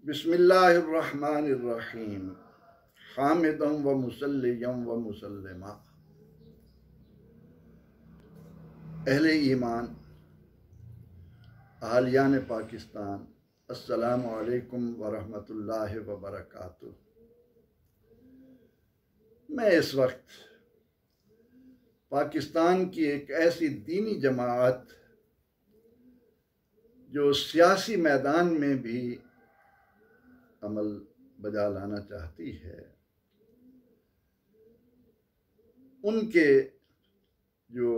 बिस्मिल्लाहिर्रहमानिर्रहीम। हामिदम व मुसल्लियम व मुसल्लिमा। अहले ईमान, अहलियान पाकिस्तान, अस्सलामु अलैकुम व रहमतुल्लाहि व बरकातुहू। मैं इस वक्त पाकिस्तान की एक ऐसी दीनी जमात जो सियासी मैदान में भी अमल बजा लाना चाहती है, उनके जो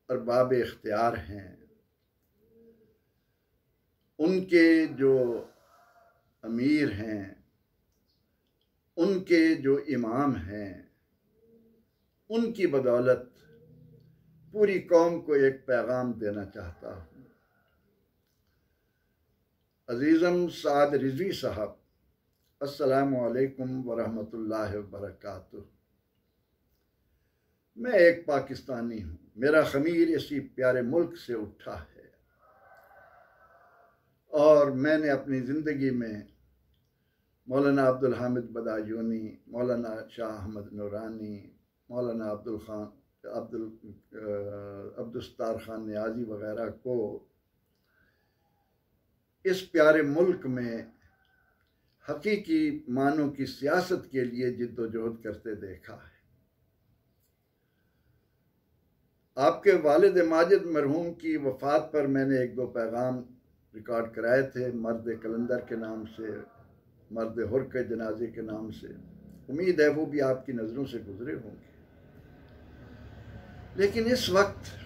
अरबाब इख्तियार हैं, उनके जो अमीर हैं, उनके जो इमाम हैं, उनकी बदौलत पूरी कौम को एक पैगाम देना चाहता हूँ। अजीज़म साद रिजवी साहब, अस्सलामु अलैकुम व रहमतुल्लाहि व बरकातुहू। मैं एक पाकिस्तानी हूँ। मेरा ख़मीर इसी प्यारे मुल्क से उठा है और मैंने अपनी ज़िंदगी में मौलाना अब्दुल हामिद बदायूनी, मौलाना शाह अहमद नूरानी, मौलाना अब्दुस्तार खान नियाज़ी वग़ैरह को इस प्यारे मुल्क में हकीकी मानों की सियासत के लिए जिद्दोजहद करते देखा है। आपके वालिद माजिद मरहूम की वफ़ात पर मैंने एक दो पैगाम रिकॉर्ड कराए थे, मर्द कलंदर के नाम से, मर्द हुर के जनाजे के नाम से। उम्मीद है वो भी आपकी नज़रों से गुजरे होंगे। लेकिन इस वक्त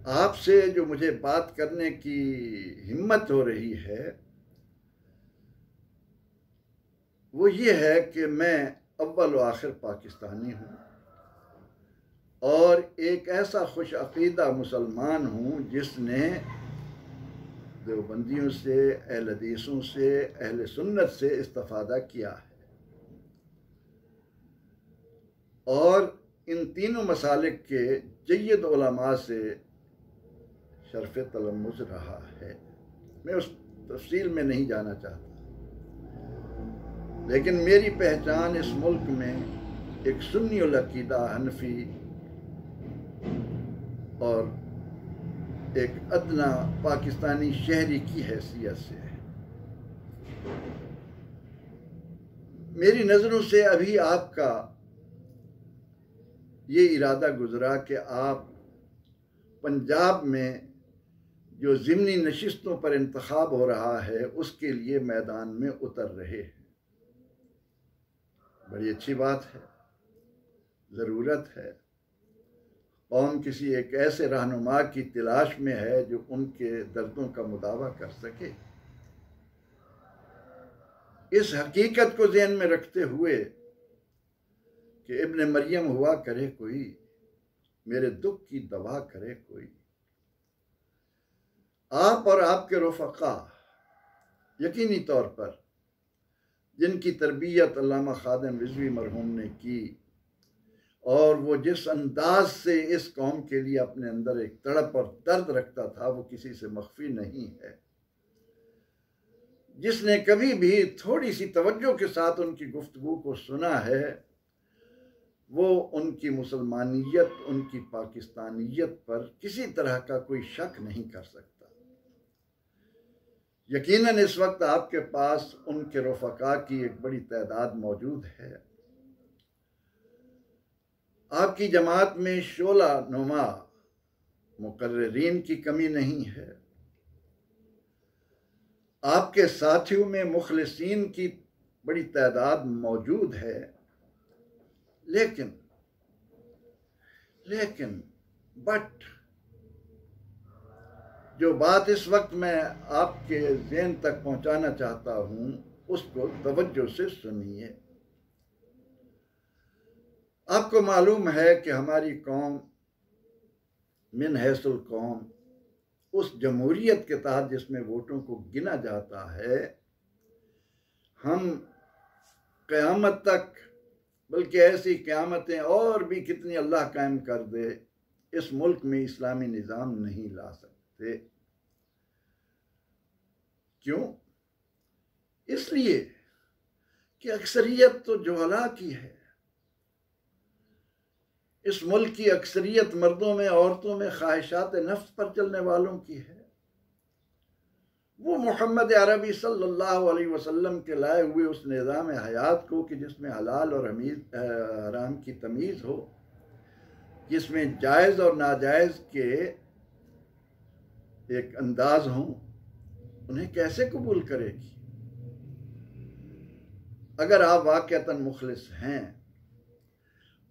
आपसे जो मुझे बात करने की हिम्मत हो रही है वो ये है कि मैं अव्वल व आखिर पाकिस्तानी हूँ और एक ऐसा खुश अक़ीदा मुसलमान हूँ जिसने देवबंदियों से, अहले हदीसों से, अहले सुन्नत से इस्तिफ़ादा किया है और इन तीनों मसालिक के जय्यद उलमा से शर्फ़ तलम्मुज़ रहा है। मैं उस तफसील में नहीं जाना चाहता, लेकिन मेरी पहचान इस मुल्क में एक सुन्नी उल अक़ीदा हनफी और एक अदना पाकिस्तानी शहरी की हैसियत से है। मेरी नज़रों से अभी आपका ये इरादा गुजरा कि आप पंजाब में जो ज़िमनी नशिस्तों पर इंतखाब हो रहा है उसके लिए मैदान में उतर रहे हैं। बड़ी अच्छी बात है, ज़रूरत है। कौम किसी एक ऐसे रहनुमा की तलाश में है जो उनके दर्दों का मुदावा कर सके। इस हकीकत को ज़हन में रखते हुए कि इब्न मरियम हुआ करे कोई, मेरे दुख की दवा करे कोई। आप और आपके रफ़क़ा यकीनी तौर पर जिनकी तरबियत अल्लामा खादिम रिज़वी मरहूम ने की और वो जिस अंदाज से इस कौम के लिए अपने अंदर एक तड़प और दर्द रखता था वो किसी से मख्फी नहीं है। जिसने कभी भी थोड़ी सी तवज्जो के साथ उनकी गुफ्तगू को सुना है वो उनकी मुसलमानियत, उनकी पाकिस्तानियत पर किसी तरह का कोई शक नहीं कर सकता। यकीनन इस वक्त आपके पास उनके रफ़क़ा की एक बड़ी तादाद मौजूद है। आपकी जमात में शोला नुमा मुकर्रिरीन की कमी नहीं है। आपके साथियों में मुखलिसीन की बड़ी तादाद मौजूद है। लेकिन जो बात इस वक्त मैं आपके ज़हन तक पहुंचाना चाहता हूं उसको तवज्जो से सुनिए। आपको मालूम है कि हमारी कौम मिन हैसुल कौम, उस जमहूरियत के तहत जिसमें वोटों को गिना जाता है, हम क़यामत तक, बल्कि ऐसी क़यामतें और भी कितनी अल्लाह कायम कर दे, इस मुल्क में इस्लामी निज़ाम नहीं ला सकते। क्यों? इसलिए कि अक्सरियत तो जुहला की है। इस मुल्क की अक्सरियत मर्दों में, औरतों में ख्वाहिशात नफ्स पर चलने वालों की है। वो मोहम्मद अरबी सल्लल्लाहु अलैहि वसल्लम के लाए हुए उस निज़ाम हयात को कि जिसमें हलाल और हराम की तमीज़ हो, जिसमें जायज़ और नाजायज़ के एक अंदाज हों, उन्हें कैसे कबूल करेगी? अगर आप वाक़अतन मुखलिस हैं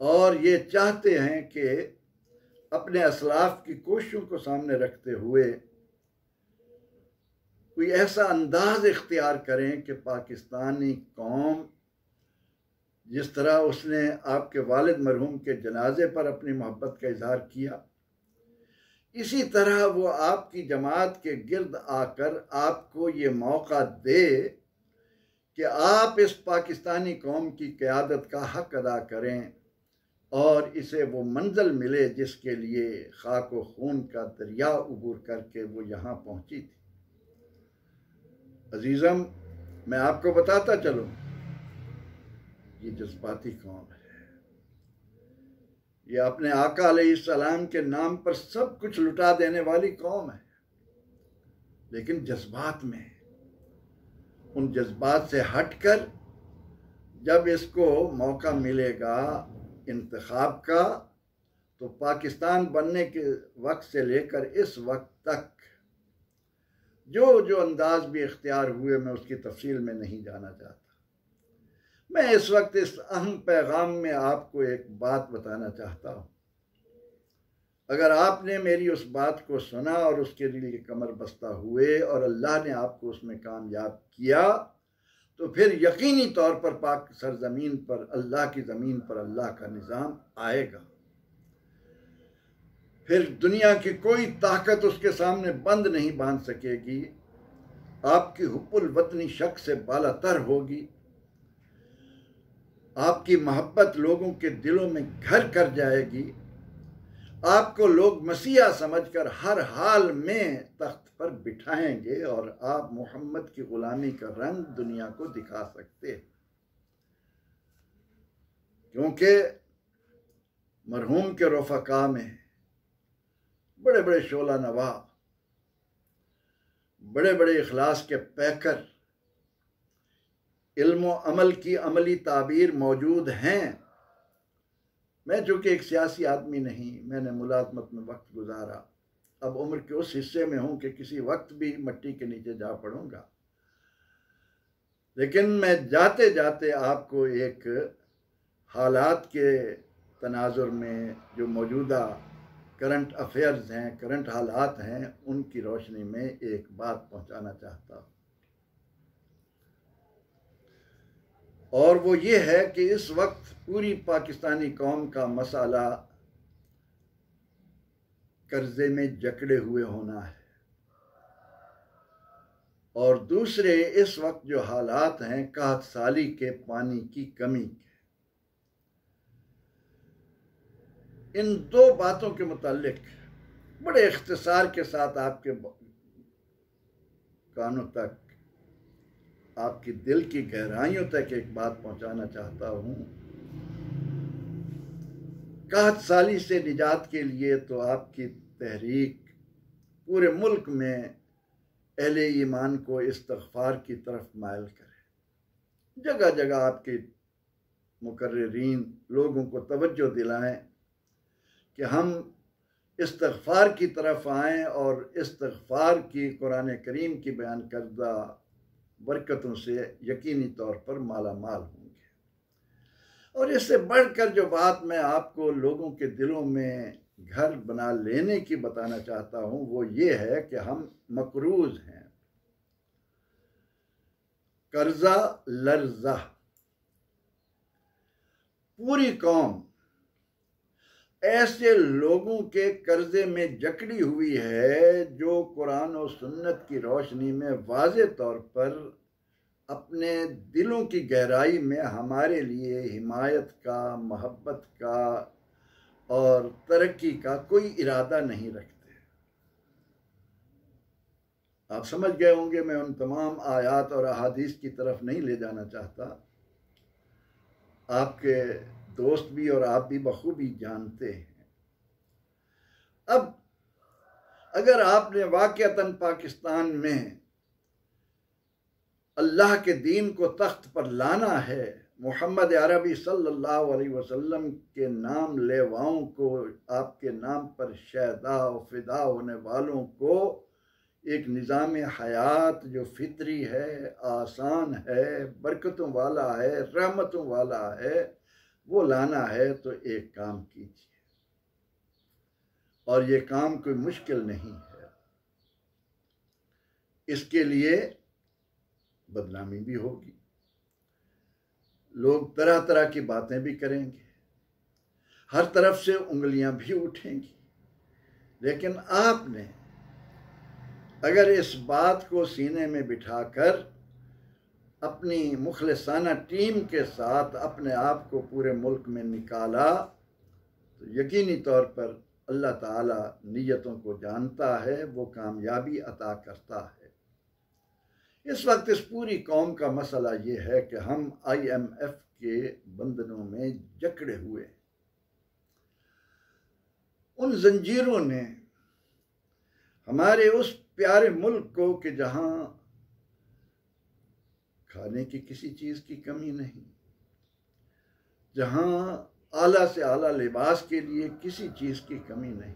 और ये चाहते हैं कि अपने असलाफ की कोशिशों को सामने रखते हुए कोई ऐसा अंदाज इख्तियार करें कि पाकिस्तानी कौम जिस तरह उसने आपके वालिद मरहूम के जनाजे पर अपनी मोहब्बत का इजहार किया, इसी तरह वो आपकी जमात के गिर्द आकर आपको ये मौका दे कि आप इस पाकिस्तानी कौम की क़यादत का हक अदा करें और इसे वो मंजिल मिले जिसके लिए खाक व खून का दरिया उबूर करके वो यहाँ पहुँची थी। अजीज़म, मैं आपको बताता चलूँ, ये जज्बाती कौम है। ये अपने आका अलैहिस्सलाम के नाम पर सब कुछ लुटा देने वाली कौम है, लेकिन जज्बात में, उन जज्बात से हटकर जब इसको मौका मिलेगा इंतखाब का, तो पाकिस्तान बनने के वक्त से लेकर इस वक्त तक जो जो अंदाज भी इख्तियार हुए, मैं उसकी तफसील में नहीं जाना चाहता। मैं इस वक्त इस अहम पैगाम में आपको एक बात बताना चाहता हूँ। अगर आपने मेरी उस बात को सुना और उसके लिए कमर बस्ता हुए और अल्लाह ने आपको उसमें कामयाब किया, तो फिर यकीनी तौर पर पाक सरजमीन पर, अल्लाह की ज़मीन पर अल्लाह का निज़ाम आएगा। फिर दुनिया की कोई ताकत उसके सामने बंद नहीं बांध सकेगी। आपकी हुब्बुल वतनी शक से बालातर होगी। आपकी मोहब्बत लोगों के दिलों में घर कर जाएगी। आपको लोग मसीहा समझकर हर हाल में तख्त पर बिठाएंगे और आप मोहम्मद की गुलामी का रंग दुनिया को दिखा सकते हैं। क्योंकि मरहूम के रफ़का में बड़े बड़े शोला नवा, बड़े बड़े इखलास के पैकर, इल्म व अमल की अमली ताबीर मौजूद हैं। मैं चूँकि एक सियासी आदमी नहीं, मैंने मुलाजमत में वक्त गुजारा, अब उम्र के उस हिस्से में हूँ कि किसी वक्त भी मट्टी के नीचे जा पड़ूंगा, लेकिन मैं जाते जाते आपको एक हालात के तनाजुर में जो मौजूदा करंट अफेयर्स हैं, करंट हालात हैं, उनकी रोशनी में एक बात पहुँचाना चाहता हूँ। और वो ये है कि इस वक्त पूरी पाकिस्तानी कौम का मसाला कर्जे में जकड़े हुए होना है, और दूसरे इस वक्त जो हालात हैं कहत साली के, पानी की कमी के। इन दो बातों के मुताल्लिक बड़े इख्तिसार के साथ आपके कानों तक, आपकी दिल की गहराइयों तक एक बात पहुंचाना चाहता हूं। कहत साली से निजात के लिए तो आपकी तहरीक पूरे मुल्क में अहले ईमान को इस्तग़फ़ार की तरफ माइल करे। जगह जगह आपके मुकर्रिरीन लोगों को तवज्जो दिलाएं कि हम इस्तग़फ़ार की तरफ आएँ और इस्तग़फ़ार की कुरान करीम की बयान करदा बरकतों से यकीनी तौर पर माला माल होंगे। और इससे बढ़कर जो बात मैं आपको लोगों के दिलों में घर बना लेने की बताना चाहता हूँ, वो ये है कि हम मकरूज हैं, कर्जा लर्जा। पूरी कौम ऐसे लोगों के कर्जे में जकड़ी हुई है जो कुरान और सुन्नत की रोशनी में वाज़े तौर पर अपने दिलों की गहराई में हमारे लिए हिमायत का, मोहब्बत का और तरक्की का कोई इरादा नहीं रखते। आप समझ गए होंगे, मैं उन तमाम आयात और अहादीस की तरफ नहीं ले जाना चाहता। आपके दोस्त भी और आप भी बखूबी जानते हैं। अब अगर आपने वाक़अतन पाकिस्तान में अल्लाह के दीन को तख्त पर लाना है, मोहम्मद अरबी सल्लल्लाहु अलैहि वसल्लम के नाम लेवाओं को, आपके नाम पर शहदा और फिदा होने वालों को एक निज़ाम हयात जो फितरी है, आसान है, बरकतों वाला है, रहमतों वाला है, वो लाना है तो एक काम कीजिए। और ये काम कोई मुश्किल नहीं है। इसके लिए बदनामी भी होगी, लोग तरह तरह की बातें भी करेंगे, हर तरफ से उंगलियां भी उठेंगी, लेकिन आपने अगर इस बात को सीने में बिठाकर अपनी मुखलिसाना टीम के साथ अपने आप को पूरे मुल्क में निकाला तो यकीनी तौर पर अल्लाह ताला नीयतों को जानता है, वो कामयाबी अता करता है। इस वक्त इस पूरी कौम का मसला ये है कि हम IMF के बंधनों में जकड़े हुए हैं। उन जंजीरों ने हमारे उस प्यारे मुल्क को कि जहां खाने की किसी चीज की कमी नहीं, जहां आला से आला लिबास के लिए किसी चीज की कमी नहीं,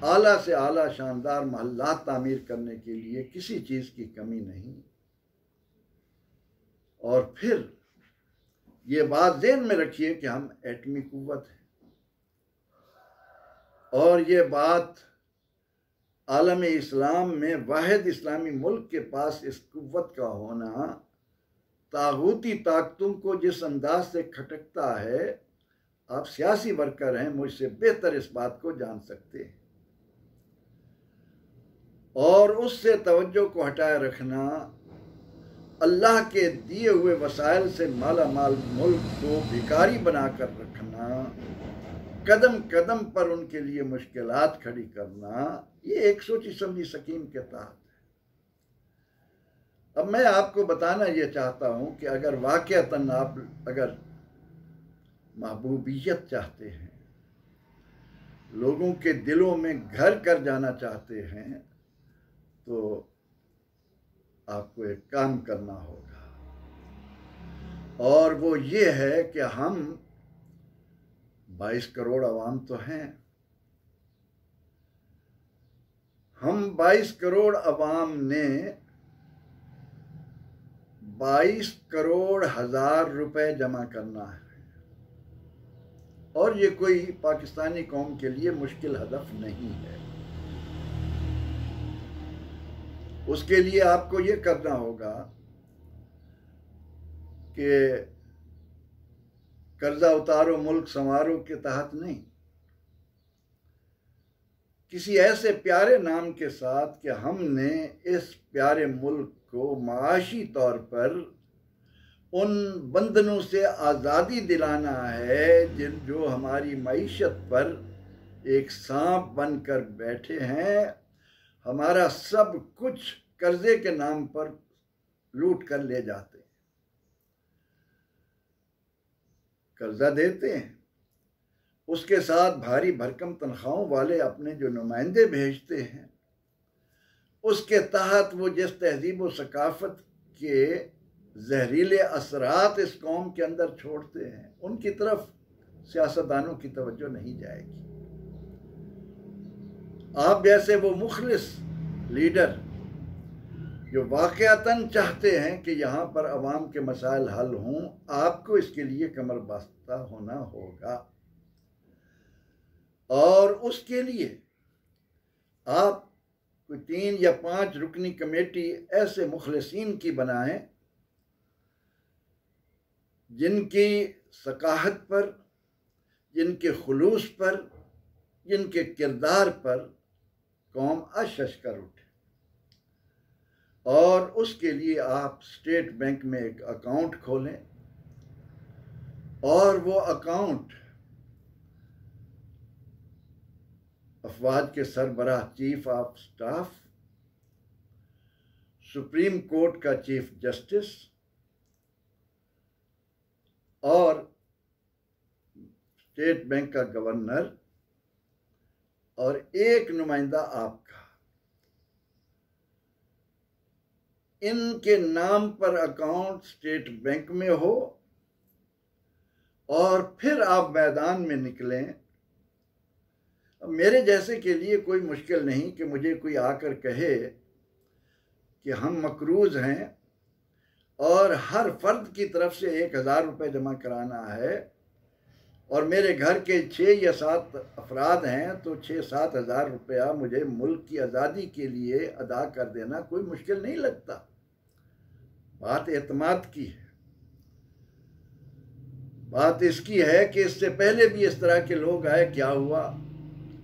आला से आला शानदार महल्लात तामीर करने के लिए किसी चीज की कमी नहीं, और फिर ये बात ज़हन में रखिए कि हम एटमी कुव्वत हैं, और ये बात आलम इस्लाम में वाहिद इस्लामी मुल्क के पास इस कुव्वत का होना तागूती ताकतों को जिस अंदाज से खटकता है, आप सियासी वर्कर हैं, मुझसे बेहतर इस बात को जान सकते हैं। और उससे तवज्जो को हटाए रखना, अल्लाह के दिए हुए वसाइल से माला माल मुल्क को भिखारी बनाकर रखना, कदम कदम पर उनके लिए मुश्किलात खड़ी करना, ये एक सोची समझी स्कीम के तहत है। अब मैं आपको बताना ये चाहता हूँ कि अगर वाक़अतन आप अगर महबूबियत चाहते हैं, लोगों के दिलों में घर कर जाना चाहते हैं, तो आपको एक काम करना होगा, और वो ये है कि हम 22 करोड़ अवाम तो हैं, हम 22 करोड़ अवाम ने 22 करोड़ हजार रुपए जमा करना है, और ये कोई पाकिस्तानी कौम के लिए मुश्किल हदफ नहीं है। उसके लिए आपको ये करना होगा कि कर्जा उतारो मुल्क संवारो के तहत नहीं, किसी ऐसे प्यारे नाम के साथ कि हमने इस प्यारे मुल्क को माशी तौर पर उन बंधनों से आज़ादी दिलाना है जो हमारी मईशत पर एक सांप बनकर बैठे हैं, हमारा सब कुछ कर्जे के नाम पर लूट कर ले जाते हैं। कर्जा देते हैं, उसके साथ भारी भरकम तनख्वाहों वाले अपने जो नुमाइंदे भेजते हैं, उसके तहत वो जिस तहजीब व सकाफत के जहरीले असरात इस कौम के अंदर छोड़ते हैं, उनकी तरफ सियासतदानों की तवज्जो नहीं जाएगी। आप जैसे वो मुखलिस लीडर जो वाक़अतन चाहते हैं कि यहाँ पर अवाम के मसाइल हल हों, आपको इसके लिए कमर बस्ता होना होगा, और उसके लिए आप कोई 3 या 5 रुकनी कमेटी ऐसे मुखलिसीन की बनाएं जिनकी सकाहत पर, जिनके खुलूस पर, जिनके किरदार पर कौम अशश कर उठे। और उसके लिए आप स्टेट बैंक में एक अकाउंट खोलें, और वो अकाउंट अफवाज के सरबराह chief of staff supreme court का चीफ जस्टिस और स्टेट बैंक का गवर्नर और एक नुमाइंदा आपका, इनके नाम पर अकाउंट स्टेट बैंक में हो और फिर आप मैदान में निकलें। मेरे जैसे के लिए कोई मुश्किल नहीं कि मुझे कोई आकर कहे कि हम मकरूज हैं और हर फर्द की तरफ से 1000 रुपये जमा कराना है और मेरे घर के 6 या 7 अफराद हैं तो 6-7 हज़ार रुपया मुझे मुल्क की आज़ादी के लिए अदा कर देना कोई मुश्किल नहीं लगता। बात एतमाद की है। बात इसकी है कि इससे पहले भी इस तरह के लोग आए, क्या हुआ?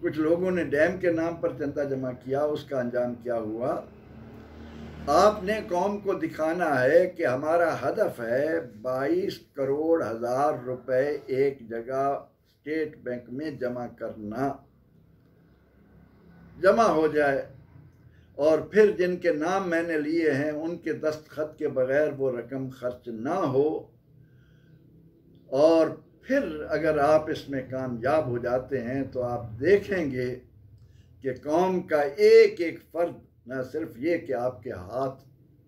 कुछ लोगों ने डैम के नाम पर चंदा जमा किया, उसका अंजाम क्या हुआ? आपने कौम को दिखाना है कि हमारा हदफ है 22 करोड़ हज़ार रुपए एक जगह स्टेट बैंक में जमा करना, जमा हो जाए और फिर जिनके नाम मैंने लिए हैं उनके दस्तखत के बगैर वो रकम खर्च ना हो। और फिर अगर आप इसमें कामयाब हो जाते हैं तो आप देखेंगे कि कौम का एक एक फर्द न सिर्फ ये कि आपके हाथ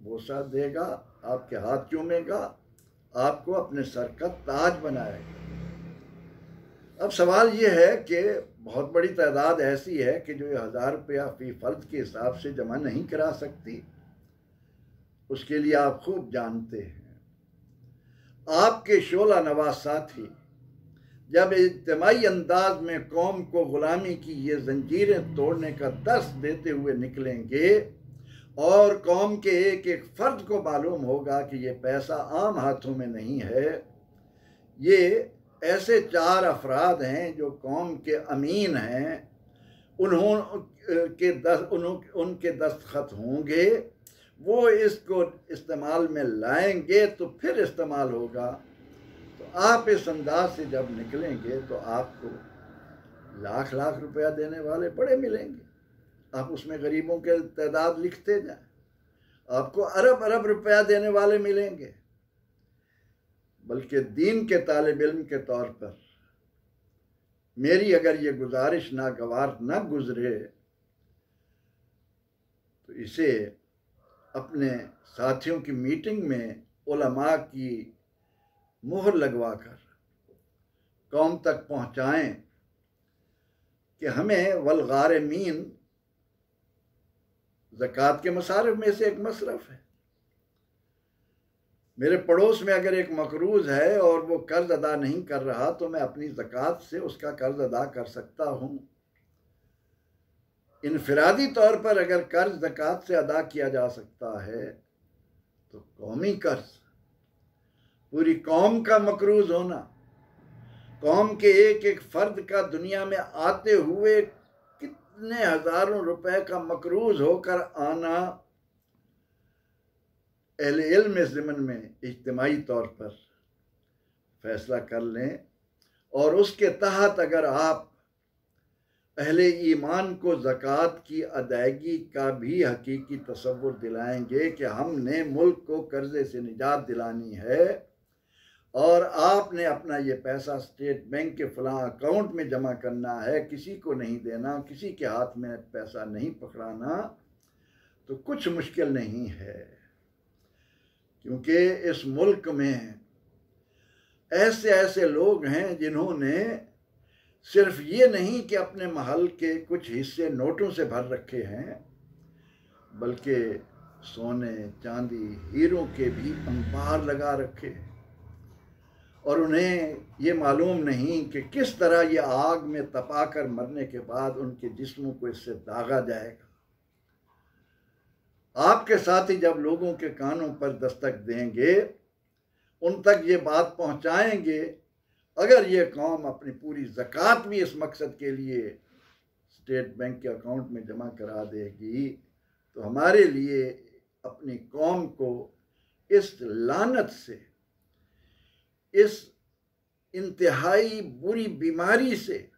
बोसा देगा, आपके हाथ चूमेगा, आपको अपने सर का ताज बनाएगा। अब सवाल ये है कि बहुत बड़ी तादाद ऐसी है कि जो 1000 रुपया फी फर्द के हिसाब से जमा नहीं करा सकती। उसके लिए आप खूब जानते हैं, आपके शोला नवाज साथी जब इज्तिमाई अंदाज में कौम को गुलामी की ये जंजीरें तोड़ने का दर्स देते हुए निकलेंगे और कौम के एक एक फर्द को मालूम होगा कि ये पैसा आम हाथों में नहीं है, ये ऐसे 4 अफराद हैं जो कौम के अमीन हैं, उनके दस्तखत होंगे, वो इसको इस्तेमाल में लाएंगे तो फिर इस्तेमाल होगा। तो आप इस अंदाज से जब निकलेंगे तो आपको लाख लाख रुपया देने वाले बड़े मिलेंगे। आप उसमें गरीबों के तादाद लिखते जाएं, आपको अरब अरब रुपया देने वाले मिलेंगे। बल्कि दीन के तालिब इल्म के तौर पर मेरी अगर ये गुजारिश नागवार न गुजरे तो इसे अपने साथियों की मीटिंग में उलमा की मुहर लगवाकर कौम तक पहुंचाएं कि हमें वलगारमीन ज़कात के मसारिफ में से एक मसरफ है। मेरे पड़ोस में अगर एक मकरूज है और वो कर्ज अदा नहीं कर रहा तो मैं अपनी ज़कात से उसका कर्ज अदा कर सकता हूँ। इनफरादी तौर पर अगर कर्ज ज़कात से अदा किया जा सकता है तो कौमी कर्ज, पूरी कौम का मकरूज होना, कौम के एक एक फर्द का दुनिया में आते हुए कितने हज़ारों रुपए का मकरूज होकर आना, अहले इल्म इस ज़िमन में इज्तिमाई तौर पर फैसला कर लें और उसके तहत अगर आप अहले ईमान को ज़कात की अदायगी का भी हकीकी तसव्वुर दिलाएंगे कि हमने मुल्क को कर्ज़े से निजात दिलानी है और आपने अपना ये पैसा स्टेट बैंक के फ़लाँ अकाउंट में जमा करना है, किसी को नहीं देना, किसी के हाथ में पैसा नहीं पकड़ाना, तो कुछ मुश्किल नहीं है। क्योंकि इस मुल्क में ऐसे ऐसे लोग हैं जिन्होंने सिर्फ ये नहीं कि अपने महल के कुछ हिस्से नोटों से भर रखे हैं, बल्कि सोने चांदी हीरों के भी अंबार लगा रखे हैं और उन्हें ये मालूम नहीं कि किस तरह ये आग में तपाकर मरने के बाद उनके जिस्मों को इससे दागा जाएगा। आपके साथी जब लोगों के कानों पर दस्तक देंगे, उन तक ये बात पहुंचाएंगे, अगर ये कौम अपनी पूरी ज़कात भी इस मकसद के लिए स्टेट बैंक के अकाउंट में जमा करा देगी तो हमारे लिए अपनी कौम को इस लानत से, इस इंतहाई बुरी बीमारी से,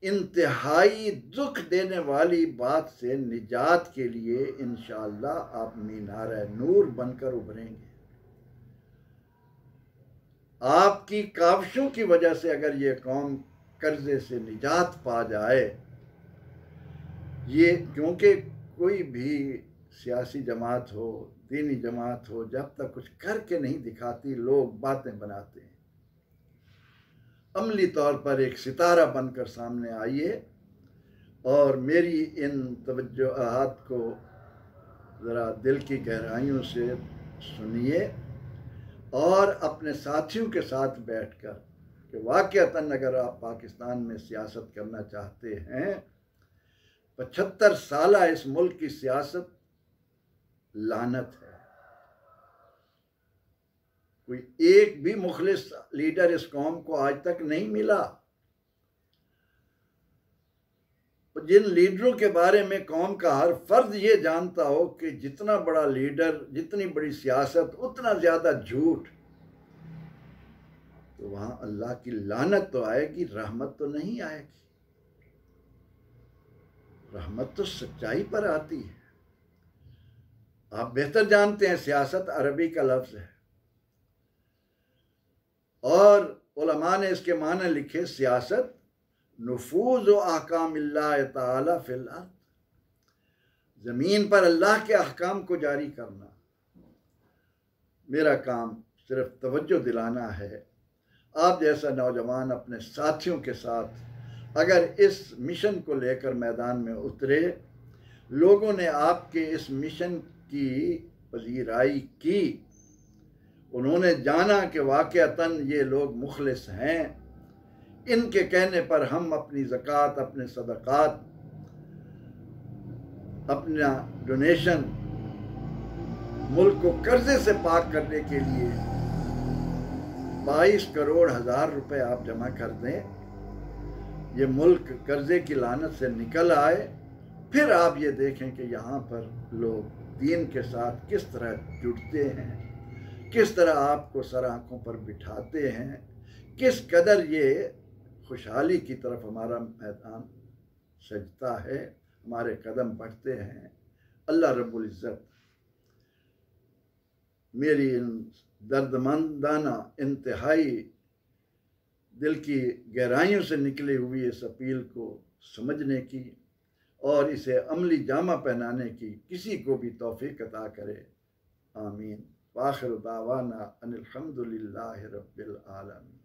इंतहाई दुख देने वाली बात से निजात के लिए इंशाअल्लाह आप मीनार नूर बनकर उभरेंगे। आपकी काविशों की वजह से अगर ये कौम कर्जे से निजात पा जाए, ये क्योंकि कोई भी सियासी जमात हो, दीनी जमात हो, जब तक कुछ करके नहीं दिखाती लोग बातें बनाते हैं। अमली तौर पर एक सितारा बनकर सामने आइए और मेरी इन तवज्जोहात को ज़रा दिल की गहराइयों से सुनिए और अपने साथियों के साथ बैठकर कि वाक़अतन अगर आप पाकिस्तान में सियासत करना चाहते हैं, 75 साल इस मुल्क की सियासत लानत है। कोई एक भी मुखलिस लीडर इस कौम को आज तक नहीं मिला। जिन लीडरों के बारे में कौम का हर फर्द ये जानता हो कि जितना बड़ा लीडर, जितनी बड़ी सियासत, उतना ज्यादा झूठ, तो वहां अल्लाह की लानत तो आएगी, रहमत तो नहीं आएगी। रहमत तो सच्चाई पर आती है। आप बेहतर जानते हैं सियासत अरबी का लफ्ज है और उलमा ने इसके माने लिखे सियासत नुफूज़ व अहकामिल्लाह तआला फिल अर्द, जमीन पर अल्लाह के अहकाम को जारी करना। मेरा काम सिर्फ तवज्जो दिलाना है। आप जैसा नौजवान अपने साथियों के साथ अगर इस मिशन को लेकर मैदान में उतरे, लोगों ने आपके इस मिशन की पजीराई की, उन्होंने जाना कि वाक़अतन ये लोग मुखलिस हैं, इनके कहने पर हम अपनी ज़कात, अपने सदक़ात, अपना डोनेशन मुल्क को कर्जे से पाक करने के लिए 22 करोड़ हज़ार रुपए आप जमा कर दें, ये मुल्क कर्जे की लानत से निकल आए। फिर आप ये देखें कि यहाँ पर लोग दीन के साथ किस तरह जुड़ते हैं, किस तरह आपको सर आँखों पर बिठाते हैं, किस कदर ये खुशहाली की तरफ हमारा मैदान सजता है, हमारे कदम बढ़ते हैं। अल्लाह रब्बुल इज़्ज़त मेरी इन दर्दमंदाना, इंतहाई दिल की गहराइयों से निकली हुई इस अपील को समझने की और इसे अमली जामा पहनाने की किसी को भी तौफीक अता करे। आमीन। वाखिर दावाना अनिल हम्दुलिल्लाहि रब्बिल आलमीन।